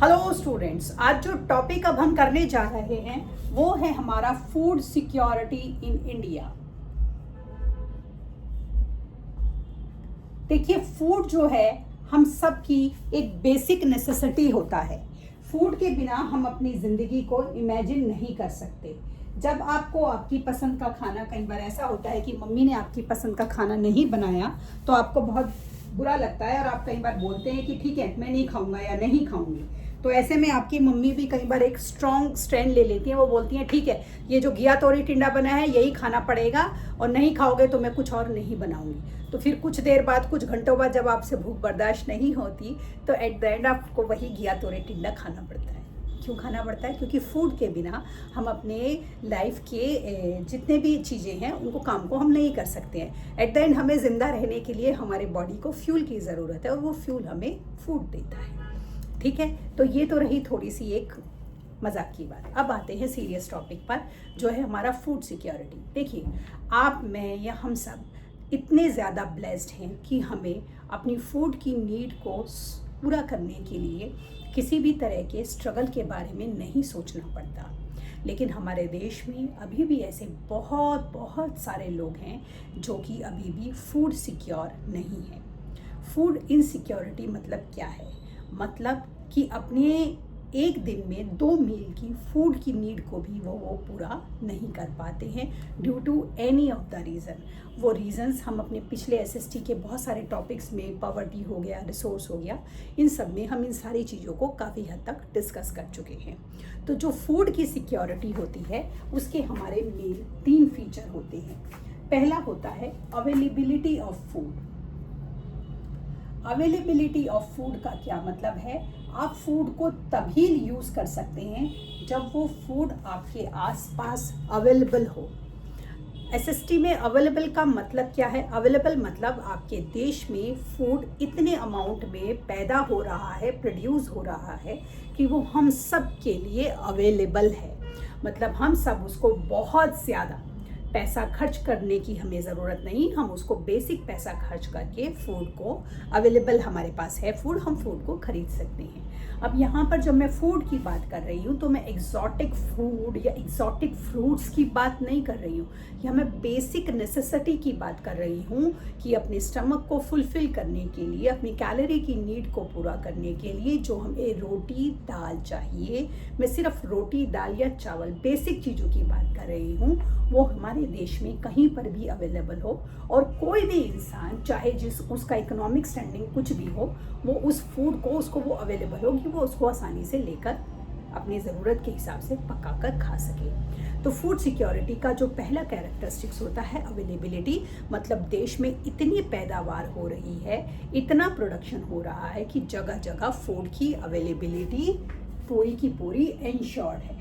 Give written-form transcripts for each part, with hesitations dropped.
Hello students, आज जो topic अब हम करने जा रहे हैं वो है हमारा फूड सिक्योरिटी इन इंडिया। देखिए, फूड जो है हम सब की एक बेसिक नेसेसिटी होता है। फूड के बिना हम अपनी ज़िंदगी को इमेजिन नहीं कर सकते। जब आपको आपकी पसंद का खाना, कई बार ऐसा होता है कि मम्मी ने आपकी पसंद का खाना नहीं बनाया तो आपको बहुत बुरा लगता है और आप कई बार बोलते हैं कि ठीक है, मैं नहीं खाऊंगा या नहीं खाऊंगी। तो ऐसे में आपकी मम्मी भी कई बार एक स्ट्रॉन्ग स्टैंड ले लेती हैं। वो बोलती हैं ठीक है, ये जो घिया तोरी टिंडा बना है यही खाना पड़ेगा और नहीं खाओगे तो मैं कुछ और नहीं बनाऊंगी। तो फिर कुछ देर बाद, कुछ घंटों बाद जब आपसे भूख बर्दाश्त नहीं होती तो एट द एंड आपको वही घिया तोरी टिंडा खाना पड़ता है। क्यों खाना पड़ता है? क्योंकि फूड के बिना हम अपने लाइफ के जितने भी चीज़ें हैं उनको काम को हम नहीं कर सकते हैं। एट द एंड हमें ज़िंदा रहने के लिए हमारे बॉडी को फ्यूल की ज़रूरत है और वो फ्यूल हमें फूड देता है। ठीक है, तो ये तो रही थोड़ी सी एक मजाक की बात। अब आते हैं सीरियस टॉपिक पर, जो है हमारा फूड सिक्योरिटी। देखिए, आप, मैं या हम सब इतने ज़्यादा ब्लेस्ड हैं कि हमें अपनी फूड की नीड को पूरा करने के लिए किसी भी तरह के स्ट्रगल के बारे में नहीं सोचना पड़ता। लेकिन हमारे देश में अभी भी ऐसे बहुत बहुत सारे लोग हैं जो कि अभी भी फूड सिक्योर नहीं है। फूड इनसिक्योरिटी मतलब क्या है? मतलब कि अपने एक दिन में 2 मील की फूड की नीड को भी वो पूरा नहीं कर पाते हैं due to any of the reason. वो रीज़न्स हम अपने पिछले एसएसटी के बहुत सारे टॉपिक्स में, पॉवर्टी हो गया, रिसोर्स हो गया, इन सब में हम इन सारी चीज़ों को काफ़ी हद तक डिस्कस कर चुके हैं। तो जो फूड की सिक्योरिटी होती है उसके हमारे मेन 3 फीचर होते हैं। पहला होता है availability of food. Availability of food का क्या मतलब है? आप फूड को तभी यूज़ कर सकते हैं जब वो फूड आपके आसपास अवेलेबल हो। एसएसटी में अवेलेबल का मतलब क्या है? अवेलेबल मतलब आपके देश में फूड इतने अमाउंट में पैदा हो रहा है, प्रोड्यूस हो रहा है कि वो हम सब के लिए अवेलेबल है। मतलब हम सब उसको बहुत ज़्यादा पैसा खर्च करने की हमें ज़रूरत नहीं, हम उसको बेसिक पैसा खर्च करके फूड को, अवेलेबल हमारे पास है फूड, हम फूड को खरीद सकते हैं। अब यहाँ पर जब मैं फूड की बात कर रही हूँ तो मैं एग्जॉटिक फूड या एग्जॉटिक फ्रूट्स की बात नहीं कर रही हूँ, या मैं बेसिक नेसेसिटी की बात कर रही हूँ कि अपने स्टमक को फुलफिल करने के लिए, अपनी कैलोरी की नीड को पूरा करने के लिए जो हमें रोटी दाल चाहिए, मैं सिर्फ रोटी दाल या चावल बेसिक चीज़ों की बात कर रही हूँ, वो हमारे देश में कहीं पर भी अवेलेबल हो और कोई भी इंसान, चाहे जिस उसका इकोनॉमिक स्टैंडिंग कुछ भी हो, वो उस फूड को, उसको वो अवेलेबल हो कि वो उसको आसानी से लेकर अपनी ज़रूरत के हिसाब से पका कर खा सके। तो फूड सिक्योरिटी का जो पहला कैरेक्टरिस्टिक्स होता है अवेलेबिलिटी, मतलब देश में इतनी पैदावार हो रही है, इतना प्रोडक्शन हो रहा है कि जगह जगह फूड की अवेलेबिलिटी पूरी की पूरी इंश्योर्ड है।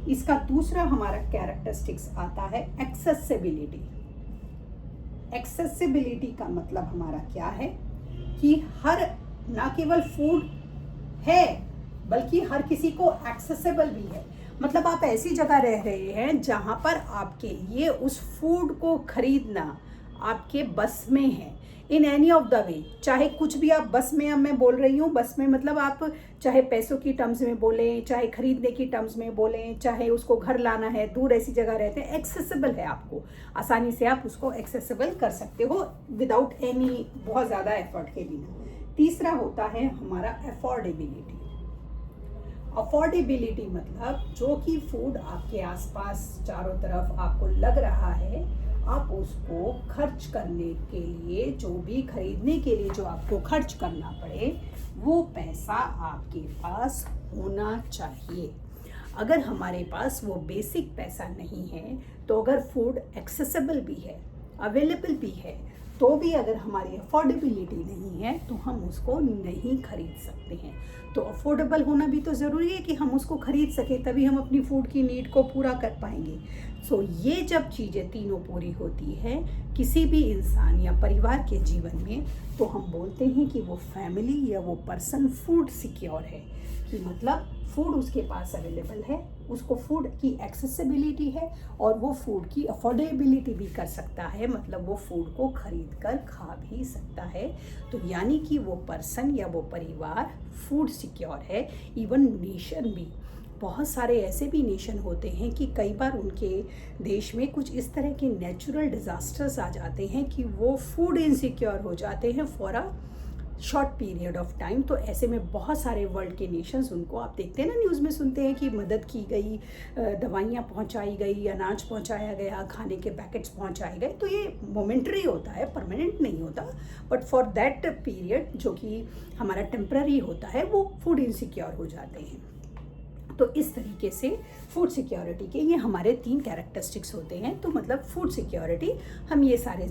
इसका दूसरा हमारा कैरेक्टरिस्टिक्स आता है एक्सेसिबिलिटी। एक्सेसिबिलिटी का मतलब हमारा क्या है कि हर, ना केवल फूड है बल्कि हर किसी को एक्सेसिबल भी है। मतलब आप ऐसी जगह रह रहे हैं जहाँ पर आपके लिए उस फूड को खरीदना आपके बस में है, in any of the way. चाहे कुछ भी आप बस में, अब मैं बोल रही हूँ बस में मतलब आप चाहे पैसों की टर्म्स में बोलें, चाहे खरीदने की टर्म्स में बोलें, चाहे उसको घर लाना है, दूर ऐसी जगह रहते हैं, एक्सेसिबल है, आपको आसानी से आप उसको एक्सेसिबल कर सकते हो विदाउट एनी बहुत ज़्यादा एफर्ट के बिना। तीसरा होता है हमारा अफोर्डेबिलिटी। अफोर्डेबिलिटी मतलब जो कि फूड आपके आसपास चारों तरफ आपको लग रहा है, आप उसको खर्च करने के लिए, जो भी खरीदने के लिए जो आपको खर्च करना पड़े, वो पैसा आपके पास होना चाहिए। अगर हमारे पास वो बेसिक पैसा नहीं है तो अगर फूड एक्सेसिबल भी है, अवेलेबल भी है, तो भी अगर हमारी अफोर्डेबिलिटी नहीं है तो हम उसको नहीं खरीद सकते हैं। तो अफोर्डेबल होना भी तो ज़रूरी है कि हम उसको खरीद सकें, तभी हम अपनी फूड की नीड को पूरा कर पाएंगे। सो ये जब चीज़ें तीनों पूरी होती है किसी भी इंसान या परिवार के जीवन में, तो हम बोलते हैं कि वो फैमिली या वो पर्सन फूड सिक्योर है, कि मतलब फूड उसके पास अवेलेबल है, उसको फूड की एक्सेसिबिलिटी है और वो फूड की अफोर्डेबिलिटी भी कर सकता है, मतलब वो फूड को खरीद कर खा भी सकता है। तो यानी कि वो पर्सन या वो परिवार फूड सिक्योर है। इवन नेशन भी, बहुत सारे ऐसे भी नेशन होते हैं कि कई बार उनके देश में कुछ इस तरह के नेचुरल डिज़ास्टर्स आ जाते हैं कि वो फूड इनसिक्योर हो जाते हैं for a short period of time. तो ऐसे में बहुत सारे वर्ल्ड के नेशंस, उनको आप देखते हैं ना, न्यूज़ में सुनते हैं कि मदद की गई, दवाइयाँ पहुंचाई गई, अनाज पहुंचाया गया, खाने के पैकेट्स पहुंचाए गए। तो ये मोमेंटरी होता है, परमानेंट नहीं होता, बट फॉर दैट पीरियड जो कि हमारा टेम्पररी होता है, वो फूड इनसिक्योर हो जाते हैं। तो इस तरीके से फूड सिक्योरिटी के ये हमारे 3 कैरेक्टरिस्टिक्स होते हैं। तो मतलब फूड सिक्योरिटी, हम ये सारे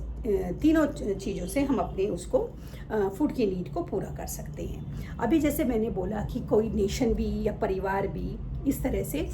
तीनों चीज़ों से हम अपने उसको फूड की नीड को पूरा कर सकते हैं। अभी जैसे मैंने बोला कि कोई नेशन भी या परिवार भी इस तरह से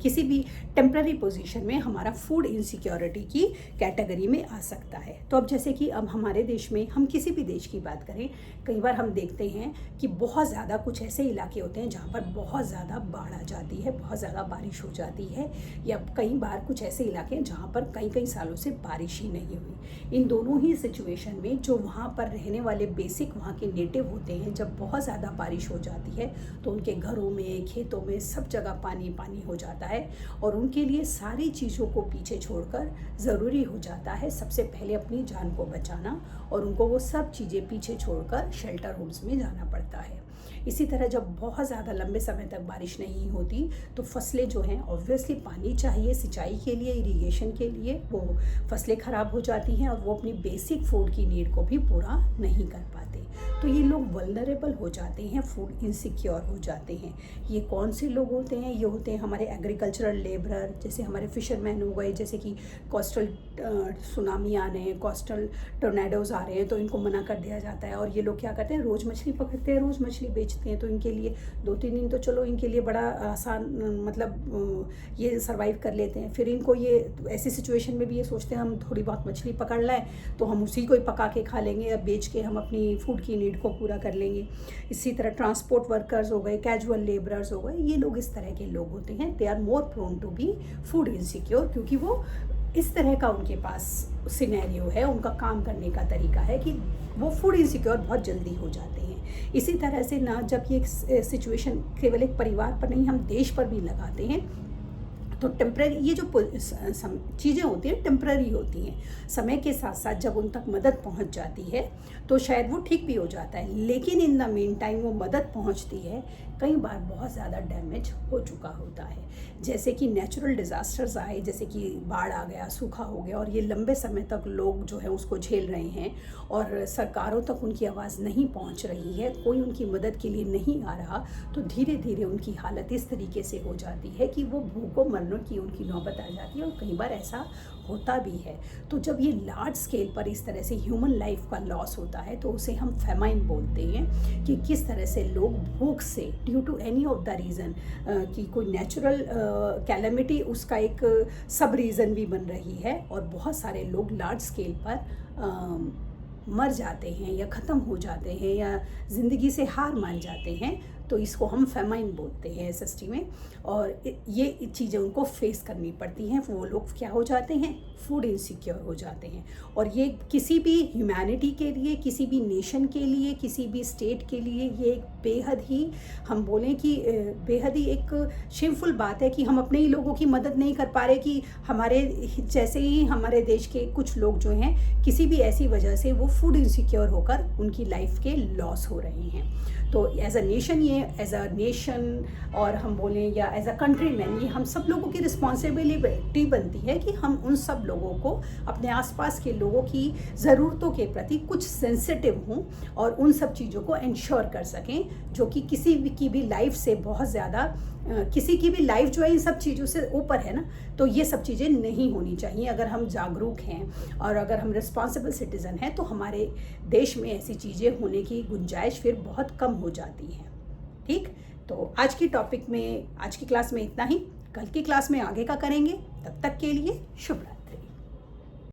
किसी भी टेम्प्ररी पोजीशन में हमारा फूड इनसिक्योरिटी की कैटेगरी में आ सकता है। तो अब जैसे कि अब हमारे देश में, हम किसी भी देश की बात करें, कई बार हम देखते हैं कि बहुत ज़्यादा कुछ ऐसे इलाके होते हैं जहाँ पर बहुत ज़्यादा बाढ़ आ जाती है, बहुत ज़्यादा बारिश हो जाती है, या कई बार कुछ ऐसे इलाके हैं जहाँ पर कई कई सालों से बारिश ही नहीं हुई। इन दोनों ही सिचुएशन में जो वहाँ पर रहने वाले बेसिक वहाँ के नेटिव होते हैं, जब बहुत ज़्यादा बारिश हो जाती है तो उनके घरों में, खेतों में, सब जगह पानी पानी हो जाता है और उनके लिए सारी चीज़ों को पीछे छोड़कर ज़रूरी हो जाता है सबसे पहले अपनी जान को बचाना, और उनको वो सब चीज़ें पीछे छोड़कर शेल्टर होम्स में जाना पड़ता है। इसी तरह जब बहुत ज़्यादा लंबे समय तक बारिश नहीं होती तो फसलें जो हैं, ऑब्वियसली पानी चाहिए सिंचाई के लिए, इरिगेशन के लिए, वो फसलें ख़राब हो जाती हैं और वो अपनी बेसिक फूड की नीड को भी पूरा नहीं कर पाते। तो ये लोग वल्नरेबल हो जाते हैं, फूड इनसिक्योर हो जाते हैं। ये कौन से लोग होते हैं? ये होते हैं हमारे एग्रीकल्चरल लेबरर, जैसे हमारे फिशरमैन हो गए, जैसे कि कोस्टल सुनामी आ रहे हैं, कोस्टल टोर्नेडोज़ आ रहे हैं, तो इनको मना कर दिया जाता है और ये लोग क्या करते हैं, रोज़ मछली पकड़ते हैं, रोज़ मछली बेचते हैं। तो इनके लिए 2-3 दिन तो चलो इनके लिए बड़ा आसान, मतलब ये सर्वाइव कर लेते हैं। फिर इनको ये ऐसी सिचुएशन में भी ये सोचते हैं हम थोड़ी बहुत मछली पकड़ लाएँ तो हम उसी को ही पका के खा लेंगे या बेच के हम अपनी फूड की नीड को पूरा कर लेंगे। इसी तरह ट्रांसपोर्ट वर्कर्स हो गए, कैजुअल लेबरर्स हो गए, ये लोग इस तरह के लोग होते हैं। They are more prone to be food insecure, क्योंकि वो इस तरह का उनके पास सिनेरियो है, उनका काम करने का तरीका है कि वो फूड इनसिक्योर बहुत जल्दी हो जाते हैं। इसी तरह से ना, जब ये सिचुएशन केवल एक परिवार पर नहीं, हम देश पर भी लगाते हैं, तो टेम्प्रेरी ये जो चीज़ें होती हैं टेम्प्रेरी होती हैं। समय के साथ साथ जब उन तक मदद पहुंच जाती है तो शायद वो ठीक भी हो जाता है, लेकिन इन द मीन टाइम वो मदद पहुंचती है, कई बार बहुत ज़्यादा डैमेज हो चुका होता है। जैसे कि नेचुरल डिज़ास्टर्स आए, जैसे कि बाढ़ आ गया, सूखा हो गया, और ये लंबे समय तक लोग जो है उसको झेल रहे हैं और सरकारों तक उनकी आवाज़ नहीं पहुंच रही है, कोई उनकी मदद के लिए नहीं आ रहा, तो धीरे धीरे उनकी हालत इस तरीके से हो जाती है कि वो भूखों मरने की उनकी नौबत आ जाती है, और कई बार ऐसा होता भी है। तो जब ये लार्ज स्केल पर इस तरह से ह्यूमन लाइफ का लॉस होता है तो उसे हम फेमाइन बोलते हैं, कि किस तरह से लोग भूख से, due to any of the reason, कि कोई नेचुरल कैलेमिटी उसका एक सब रीज़न भी बन रही है, और बहुत सारे लोग लार्ज स्केल पर मर जाते हैं या ख़त्म हो जाते हैं या ज़िंदगी से हार मान जाते हैं, तो इसको हम फेमाइन बोलते हैं एसएसटी में। और ये चीज़ें उनको फेस करनी पड़ती हैं, वो लोग क्या हो जाते हैं, फूड इनसिक्योर हो जाते हैं। और ये किसी भी ह्यूमैनिटी के लिए, किसी भी नेशन के लिए, किसी भी स्टेट के लिए ये एक बेहद ही, हम बोलें कि बेहद ही एक शेमफुल बात है कि हम अपने ही लोगों की मदद नहीं कर पा रहे, कि हमारे जैसे ही हमारे देश के कुछ लोग जो हैं किसी भी ऐसी वजह से वो फूड इनसिक्योर होकर उनकी लाइफ के लॉस हो रहे हैं। तो एज अ नेशन, ये एज अ नेशन, और हम बोलें या एज अ कंट्री मैन, ये हम सब लोगों की रिस्पॉन्सिबिलिटी बनती है कि हम उन सब लोगों को, अपने आसपास के लोगों की ज़रूरतों के प्रति कुछ सेंसिटिव हों और उन सब चीज़ों को इंश्योर कर सकें, जो कि किसी की भी लाइफ से बहुत ज़्यादा, किसी की भी लाइफ जो है इन सब चीज़ों से ऊपर है ना। तो ये सब चीज़ें नहीं होनी चाहिए। अगर हम जागरूक हैं और अगर हम रिस्पॉन्सिबल सिटीज़न हैं तो हमारे देश में ऐसी चीज़ें होने की गुंजाइश फिर बहुत कम हो जाती है। ठीक, तो आज की टॉपिक में, आज की क्लास में इतना ही। कल की क्लास में आगे का करेंगे। तब तक के लिए शुभ रात्रि।